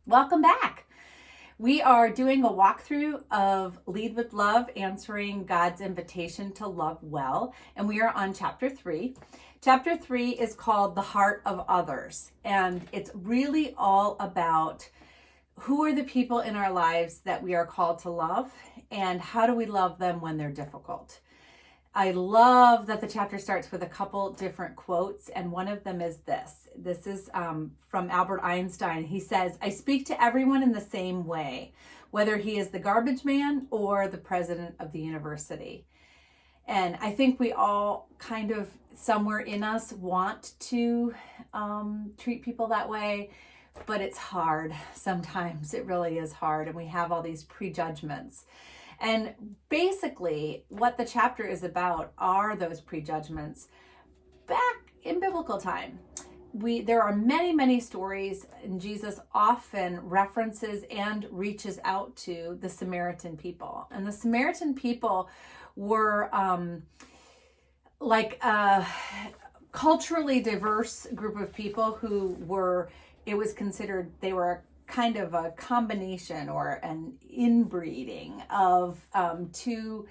Welcome back. We are doing a walkthrough of Lead with Love, answering God's invitation to love well. And we are on chapter 3. Chapter 3 is called The Heart of Others. And it's really all about who are the people in our lives that we are called to love, and how do we love them when they're difficult. I love that the chapter starts with a couple different quotes, and one of them is this. This is from Albert Einstein. He says, "I speak to everyone in the same way, whether he is the garbage man or the president of the university." And I think we all kind of, somewhere in us, want to treat people that way, but it's hard. Sometimes it really is hard, and we have all these prejudgments. And basically, what the chapter is about are those prejudgments back in biblical time. There are many stories, and Jesus often references and reaches out to the Samaritan people. And the Samaritan people were like a culturally diverse group of people who were, it was considered, they were kind of a combination or an inbreeding of two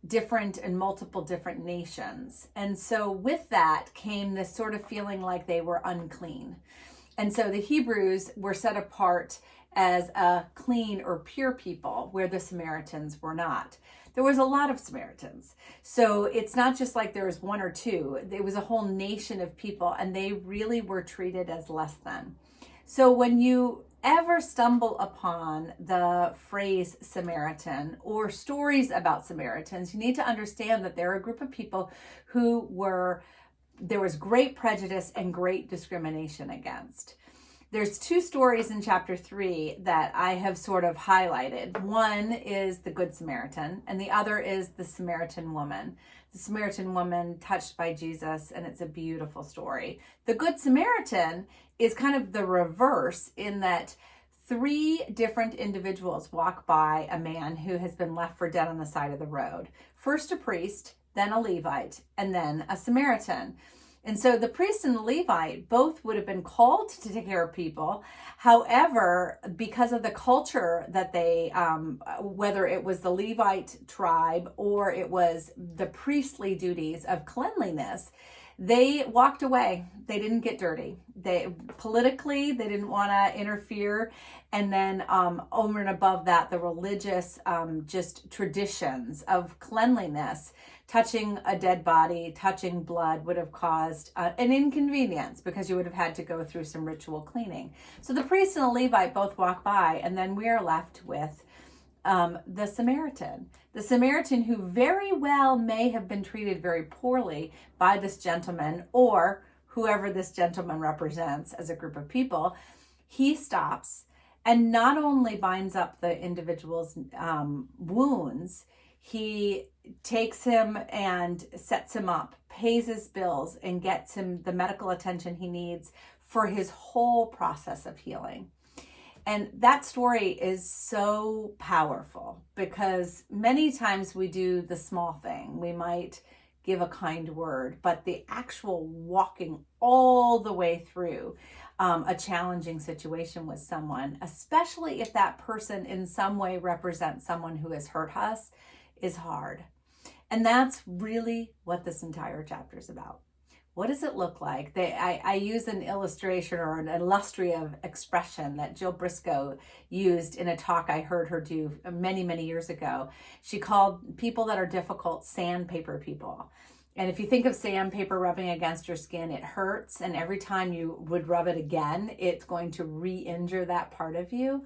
different and multiple different nations. And so with that came this sort of feeling like they were unclean. And so the Hebrews were set apart as a clean or pure people, where the Samaritans were not. There was a lot of Samaritans. So it's not just like there was one or two. There was a whole nation of people, and they really were treated as less than. So when you ever stumble upon the phrase Samaritan or stories about Samaritans, you need to understand that they're a group of people there was great prejudice and great discrimination against. There's two stories in chapter 3 that I have sort of highlighted. One is the Good Samaritan, and the other is the Samaritan woman. The Samaritan woman touched by Jesus, and it's a beautiful story. The Good Samaritan is kind of the reverse, in that 3 different individuals walk by a man who has been left for dead on the side of the road. First a priest, then a Levite, and then a Samaritan. And so the priest and the Levite both would have been called to take care of people. However, because of the culture that they, whether it was the Levite tribe or it was the priestly duties of cleanliness, they walked away. They didn't get dirty. Politically, they didn't want to interfere. And then over and above that, the religious just traditions of cleanliness, touching a dead body, touching blood, would have caused an inconvenience, because you would have had to go through some ritual cleaning. So the priest and the Levite both walk by, and then we are left with the Samaritan. The Samaritan, who very well may have been treated very poorly by this gentleman, or whoever this gentleman represents as a group of people. He stops and not only binds up the individual's wounds, he takes him and sets him up, pays his bills, and gets him the medical attention he needs for his whole process of healing. And that story is so powerful, because many times we do the small thing. We might give a kind word, but the actual walking all the way through a challenging situation with someone, especially if that person in some way represents someone who has hurt us, is hard. And that's really what this entire chapter is about. What does it look like? I use an illustration or an illustrative expression that Jill Briscoe used in a talk I heard her do many years ago. She called people that are difficult sandpaper people. And if you think of sandpaper rubbing against your skin, it hurts. And every time you would rub it again, it's going to re-injure that part of you.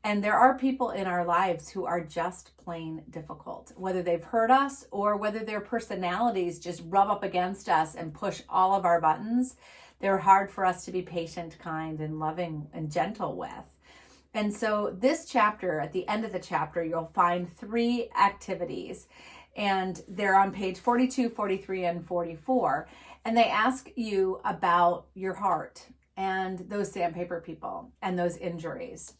And there are people in our lives who are just plain difficult, whether they've hurt us or whether their personalities just rub up against us and push all of our buttons. They're hard for us to be patient, kind, and loving and gentle with. And so this chapter, at the end of the chapter, you'll find 3 activities, and they're on page 42, 43, and 44. And they ask you about your heart and those sandpaper people and those injuries.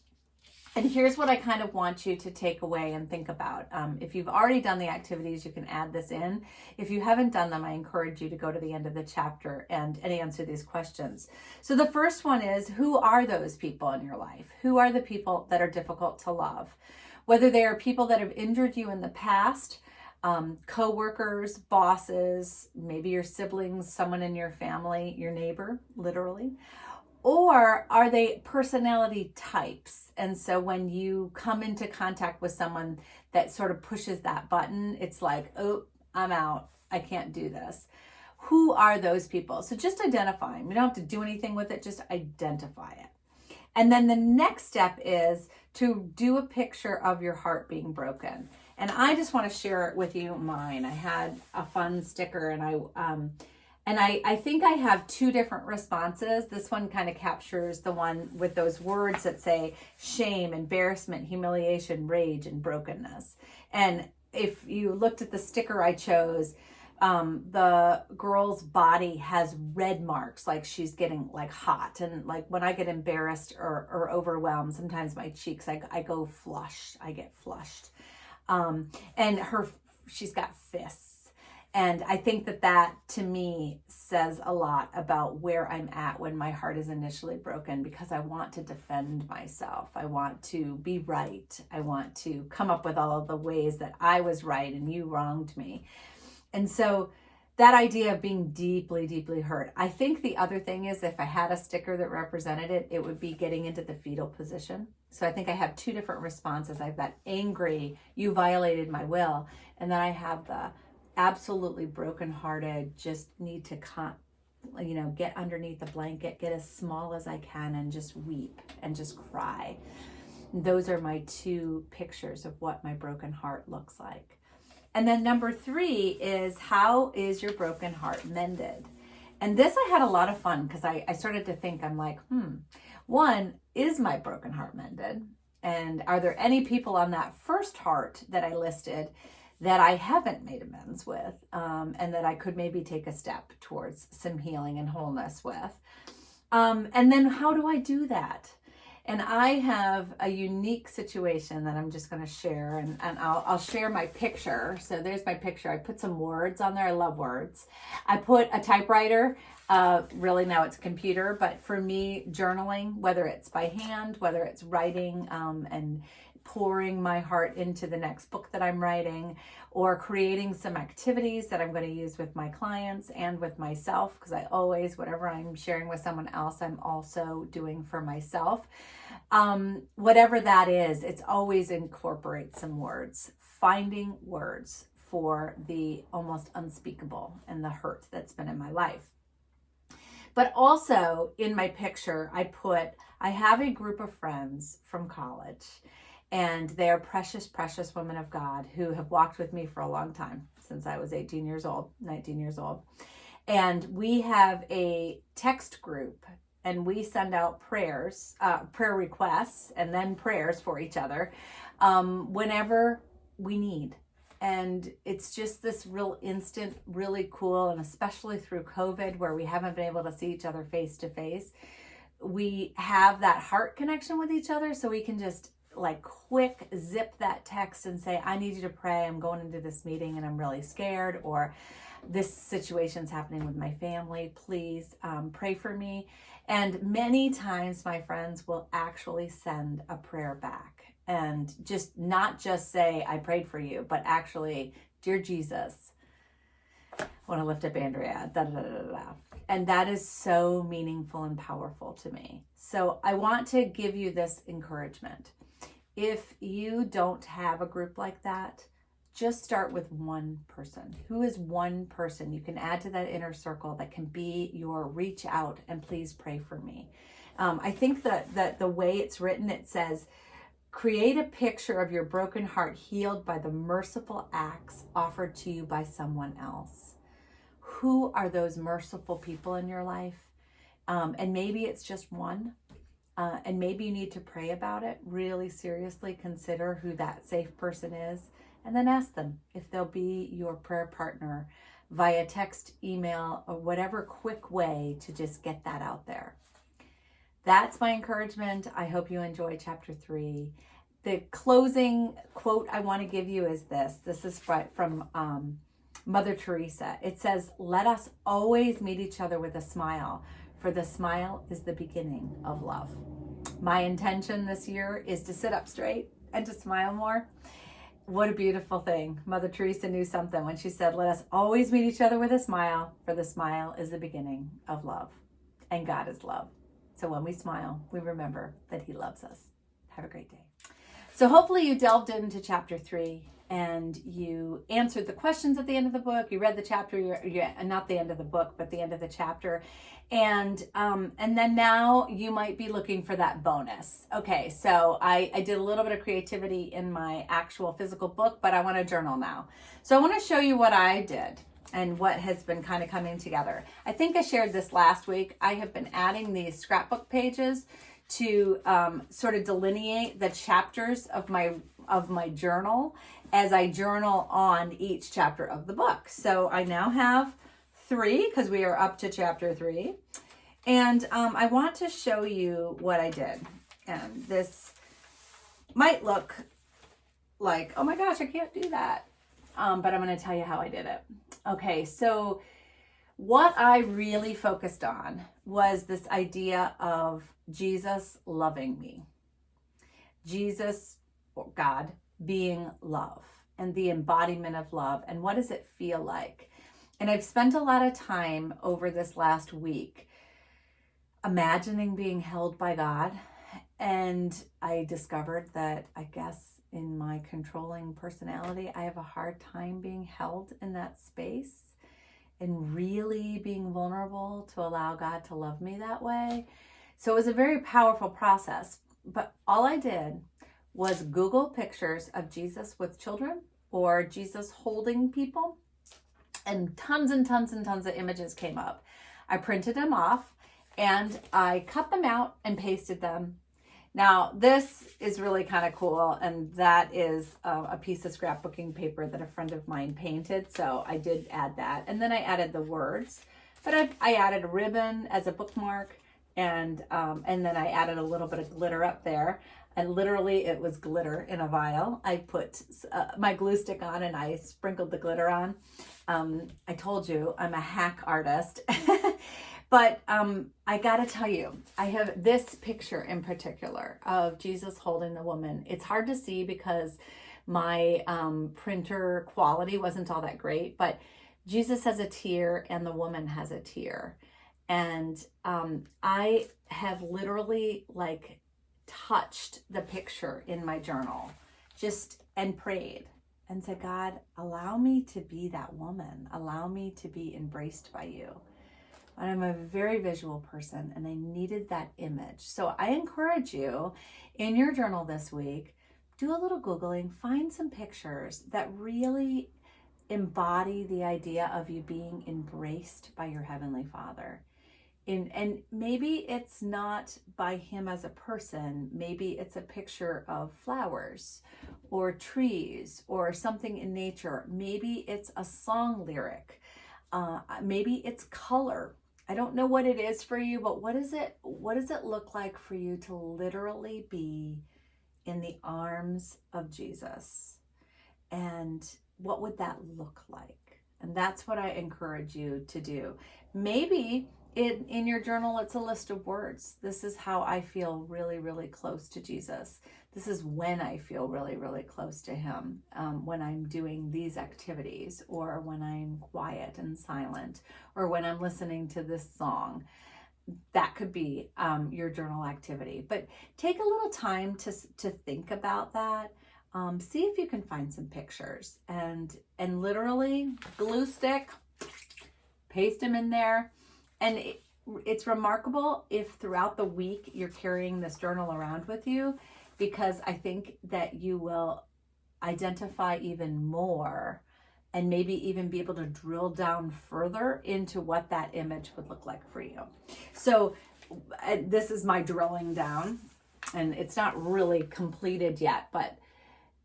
And here's what I kind of want you to take away and think about. If you've already done the activities, you can add this in. If you haven't done them, I encourage you to go to the end of the chapter and answer these questions. So the first one is, who are those people in your life? Who are the people that are difficult to love? Whether they are people that have injured you in the past, co-workers, bosses, maybe your siblings, someone in your family, your neighbor, literally. Or are they personality types? And so when you come into contact with someone that sort of pushes that button, it's like, oh, I'm out. I can't do this. Who are those people? So just identify them. You don't have to do anything with it. Just identify it. And then the next step is to do a picture of your heart being broken. And I just want to share with you mine. I had a fun sticker, and I think I have two different responses. This one kind of captures the one with those words that say shame, embarrassment, humiliation, rage, and brokenness. And if you looked at the sticker I chose, the girl's body has red marks, like she's getting like hot. And like when I get embarrassed or overwhelmed, sometimes my cheeks, I go flush, I get flushed. And she's got fists. And I think that to me says a lot about where I'm at when my heart is initially broken, because I want to defend myself. I want to be right. I want to come up with all of the ways that I was right and you wronged me. And so that idea of being deeply, deeply hurt. I think the other thing is, if I had a sticker that represented it, it would be getting into the fetal position. So I think I have two different responses. I've got angry, you violated my will. And then I have the absolutely brokenhearted, just need to get underneath the blanket, get as small as I can and just weep and just cry. Those are my two pictures of what my broken heart looks like. And then number 3 is, how is your broken heart mended? And this I had a lot of fun, because I started to think, I'm like, one, is my broken heart mended? And are there any people on that first heart that I listed that I haven't made amends with, and that I could maybe take a step towards some healing and wholeness with? And then how do I do that? And I have a unique situation that I'm just going to share, and I'll share my picture. So there's my picture. I put some words on there. I love words. I put a typewriter. Really now it's computer, but for me, journaling, whether it's by hand, whether it's writing and pouring my heart into the next book that I'm writing, or creating some activities that I'm going to use with my clients and with myself, because I always, whatever I'm sharing with someone else, I'm also doing for myself. Whatever that is, it's always incorporate some words, finding words for the almost unspeakable and the hurt that's been in my life. But also in my picture, I have a group of friends from college, and they are precious, precious women of God who have walked with me for a long time, since I was 19 years old. And we have a text group, and we send out prayer requests, and then prayers for each other whenever we need. And it's just this real instant, really cool, and especially through COVID, where we haven't been able to see each other face to face, we have that heart connection with each other, so we can just like quick zip that text and say, I need you to pray. I'm going into this meeting and I'm really scared, or this situation's happening with my family. Please pray for me. And many times my friends will actually send a prayer back, and just not just say, I prayed for you, but actually, dear Jesus, I want to lift up Andrea, da, da, da, da, da. And that is so meaningful and powerful to me. So I want to give you this encouragement. If you don't have a group like that, just start with one person. Who is one person you can add to that inner circle that can be your reach out and please pray for me? I think that the way it's written, it says, create a picture of your broken heart healed by the merciful acts offered to you by someone else. Who are those merciful people in your life? And maybe it's just one. And maybe you need to pray about it. Really seriously consider who that safe person is. And then ask them if they'll be your prayer partner via text, email, or whatever quick way to just get that out there. That's my encouragement. I hope you enjoy chapter 3. The closing quote I want to give you is this. This is from Mother Teresa. It says, "Let us always meet each other with a smile, for the smile is the beginning of love." My intention this year is to sit up straight and to smile more. What a beautiful thing. Mother Teresa knew something when she said, "Let us always meet each other with a smile, for the smile is the beginning of love." And God is love. So when we smile, we remember that he loves us. Have a great day. So hopefully you delved into chapter 3 and you answered the questions at the end of the book. You read the chapter, not the end of the book, but the end of the chapter. And then now you might be looking for that bonus. Okay, so I did a little bit of creativity in my actual physical book, but I want to journal now. So I want to show you what I did and what has been kind of coming together. I think I shared this last week. I have been adding these scrapbook pages to sort of delineate the chapters of my journal as I journal on each chapter of the book. So I now have 3 because we are up to chapter 3. And I want to show you what I did. And this might look like, oh my gosh, I can't do that. But I'm going to tell you how I did it. Okay, so what I really focused on was this idea of Jesus loving me. Jesus, or God, being love and the embodiment of love. And what does it feel like? And I've spent a lot of time over this last week imagining being held by God. And I discovered that I guess in my controlling personality, I have a hard time being held in that space and really being vulnerable to allow God to love me that way. So it was a very powerful process. But all I did was Google pictures of Jesus with children or Jesus holding people, and tons and tons and tons of images came up. I printed them off and I cut them out and pasted them. Now, this is really kind of cool, and that is a piece of scrapbooking paper that a friend of mine painted, so I did add that. And then I added the words, but I added a ribbon as a bookmark, and then I added a little bit of glitter up there. And literally, it was glitter in a vial. I put my glue stick on and I sprinkled the glitter on. I told you, I'm a hack artist. But I gotta tell you, I have this picture in particular of Jesus holding the woman. It's hard to see because my printer quality wasn't all that great, but Jesus has a tear and the woman has a tear. And I have literally touched the picture in my journal and prayed and said, God, allow me to be that woman. Allow me to be embraced by you. I'm a very visual person and I needed that image. So I encourage you in your journal this week, do a little Googling, find some pictures that really embody the idea of you being embraced by your Heavenly Father. And maybe it's not by him as a person. Maybe it's a picture of flowers or trees or something in nature. Maybe it's a song lyric. Maybe it's color. I don't know what it is for you, but what does it look like for you to literally be in the arms of Jesus? And what would that look like? And that's what I encourage you to do. Maybe in your journal, it's a list of words. This is how I feel really, really close to Jesus. This is when I feel really, really close to him, when I'm doing these activities, or when I'm quiet and silent, or when I'm listening to this song. That could be your journal activity. But take a little time to think about that. See if you can find some pictures and literally glue stick, paste them in there. And it's remarkable if throughout the week you're carrying this journal around with you, because I think that you will identify even more and maybe even be able to drill down further into what that image would look like for you. So this is my drilling down, and it's not really completed yet, but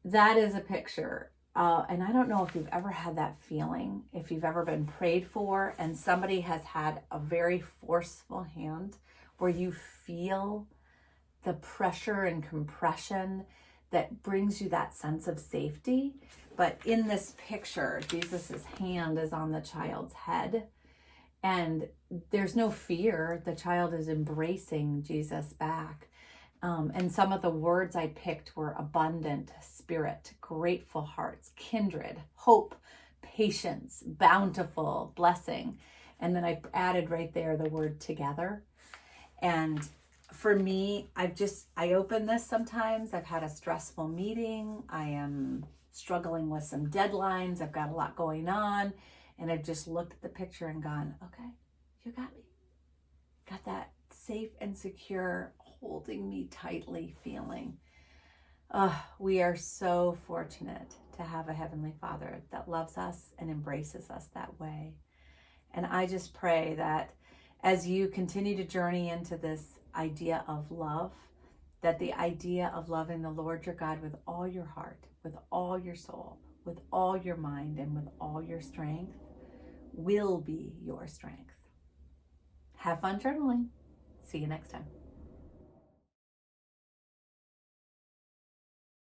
that is a picture. And I don't know if you've ever had that feeling, if you've ever been prayed for and somebody has had a very forceful hand where you feel the pressure and compression that brings you that sense of safety. But in this picture, Jesus's hand is on the child's head, and there's no fear. The child is embracing Jesus back. And some of the words I picked were abundant spirit, grateful hearts, kindred, hope, patience, bountiful, blessing. And then I added right there the word together. And for me, I open this sometimes. I've had a stressful meeting. I am struggling with some deadlines. I've got a lot going on. And I've just looked at the picture and gone, okay, you got me. Got that safe and secure, holding me tightly feeling. We are so fortunate to have a Heavenly Father that loves us and embraces us that way. And I just pray that as you continue to journey into this idea of love, that the idea of loving the Lord your God with all your heart, with all your soul, with all your mind, and with all your strength will be your strength. Have fun journaling. See you next time.